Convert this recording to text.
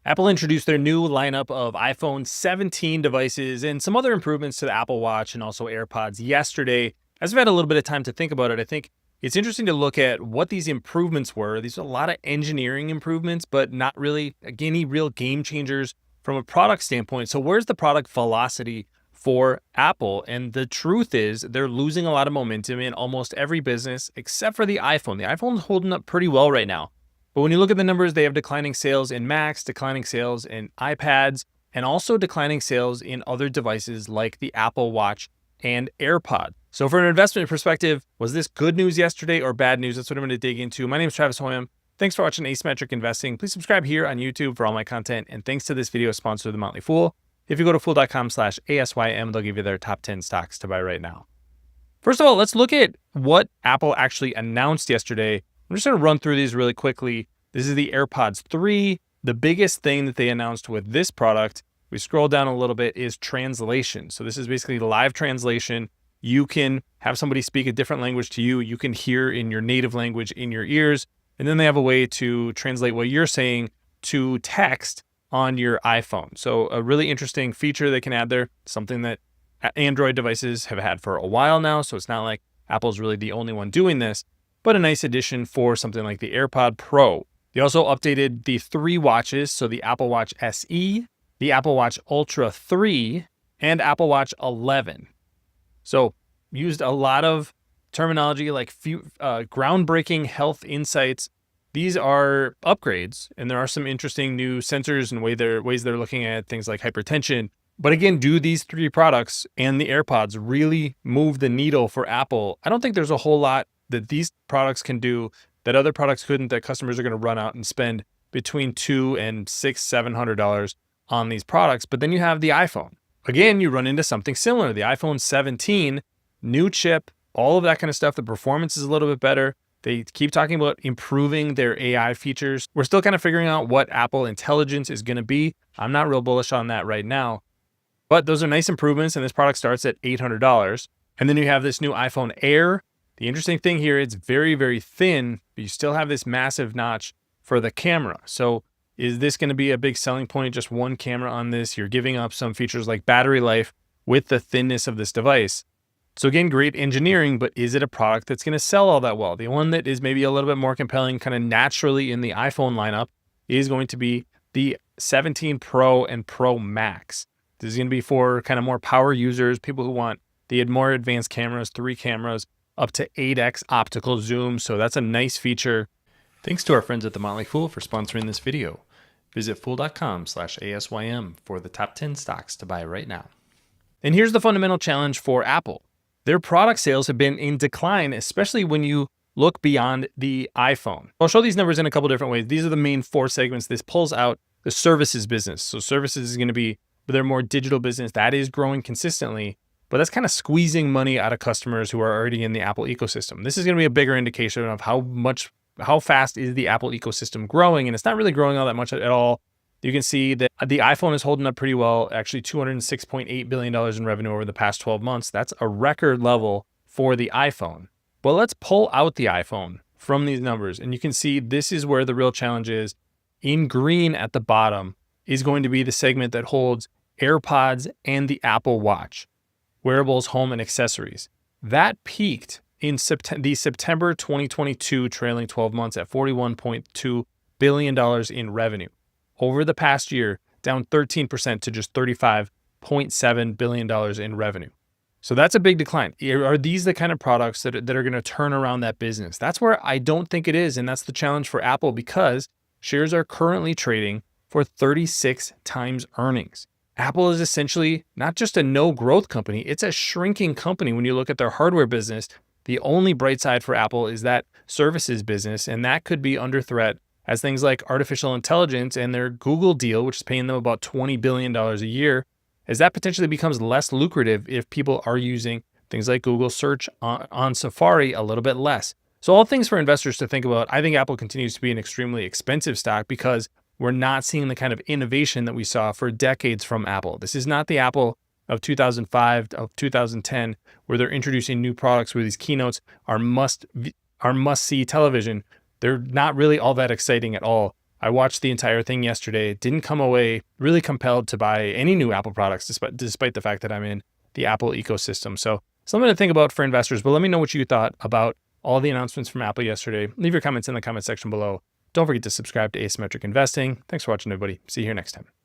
Apple introduced their new lineup of iPhone 17 devices and some other improvements to the Apple Watch and also AirPods yesterday. As I've had a little bit of time to think about it, I think it's interesting to look at what these improvements were. These are a lot of engineering improvements, but not really, again, any real game changers from a product standpoint. So where's the product velocity for Apple? And the truth is they're losing a lot of momentum in almost every business except for the iPhone. The iPhone's holding up pretty well right now. But when you look at the numbers, they have declining sales in Macs, declining sales in iPads, and also declining sales in other devices like the Apple Watch and AirPod. So from an investment perspective, was this good news yesterday or bad news? That's what I'm going to dig into. My name is Travis Hoyam. Thanks for watching Asymmetric Investing. Please subscribe here on YouTube for all my content. And thanks to this video sponsor, The Motley Fool. If you go to fool.com/ASYM, they'll give you their top 10 stocks to buy right now. First of all, let's look at what Apple actually announced yesterday. I'm just going to run through these really quickly. This is the AirPods 3. The biggest thing that they announced with this product, we scroll down a little bit, is translation. So this is basically live translation. You can have somebody speak a different language to you. You can hear in your native language in your ears. And then they have a way to translate what you're saying to text on your iPhone. So a really interesting feature they can add there, something that Android devices have had for a while now. So it's not like Apple's really the only one doing this, but a nice addition for something like the AirPod Pro. They also updated the 3 watches, so the Apple Watch SE, the Apple Watch Ultra 3, and Apple Watch 11. So used a lot of terminology like groundbreaking health insights. These are upgrades, and there are some interesting new sensors and ways they're looking at things like hypertension. But again, do these 3 products and the AirPods really move the needle for Apple? I don't think there's a whole lot that these products can do that other products couldn't, that customers are going to run out and spend between $200 and $700 on these products. But then you have the iPhone. Again, you run into something similar. The iPhone 17, new chip, all of that kind of stuff. The performance is a little bit better. They keep talking about improving their AI features. We're still kind of figuring out what Apple Intelligence is going to be. I'm not real bullish on that right now. But those are nice improvements, and this product starts at $800. And then you have this new iPhone Air. The interesting thing here, it's very, very thin, but you still have this massive notch for the camera. So is this going to be a big selling point? Just one camera on this? You're giving up some features like battery life with the thinness of this device. So again, great engineering, but is it a product that's going to sell all that well? The one that is maybe a little bit more compelling kind of naturally in the iPhone lineup is going to be the 17 Pro and Pro Max. This is going to be for kind of more power users, people who want the more advanced cameras, 3 cameras, up to 8x optical zoom. So that's a nice feature. Thanks to our friends at The Motley Fool for sponsoring this video. Visit fool.com/ASYM for the top 10 stocks to buy right now. And here's the fundamental challenge for Apple. Their product sales have been in decline, especially when you look beyond the iPhone. I'll show these numbers in a couple different ways. These are the main 4 segments. This pulls out the services business. So services is going to be their more digital business. That is growing consistently, but that's kind of squeezing money out of customers who are already in the Apple ecosystem. This is going to be a bigger indication of how fast is the Apple ecosystem growing, and it's not really growing all that much at all. You can see that the iPhone is holding up pretty well, actually $206.8 billion in revenue over the past 12 months. That's a record level for the iPhone. Well, let's pull out the iPhone from these numbers, and you can see this is where the real challenge is. In green at the bottom is going to be the segment that holds AirPods and the Apple Watch, wearables, home, and accessories. That peaked in the September 2022 trailing 12 months at $41.2 billion in revenue. Over the past year, down 13% to just $35.7 billion in revenue. So that's a big decline. Are these the kind of products that are going to turn around that business? That's where I don't think it is, and that's the challenge for Apple, because shares are currently trading for 36 times earnings. Apple is essentially not just a no-growth company, it's a shrinking company when you look at their hardware business. The only bright side for Apple is that services business, and that could be under threat as things like artificial intelligence and their Google deal, which is paying them about $20 billion a year, as that potentially becomes less lucrative if people are using things like Google search on Safari a little bit less. So all things for investors to think about. I think Apple continues to be an extremely expensive stock because we're not seeing the kind of innovation that we saw for decades from Apple. This is not the Apple of 2005, of 2010, where they're introducing new products where these keynotes are must-see television. They're not really all that exciting at all. I watched the entire thing yesterday, didn't come away really compelled to buy any new Apple products, despite the fact that I'm in the Apple ecosystem. So something to think about for investors, but let me know what you thought about all the announcements from Apple yesterday. Leave your comments in the comment section below. Don't forget to subscribe to Asymmetric Investing. Thanks for watching, everybody. See you here next time.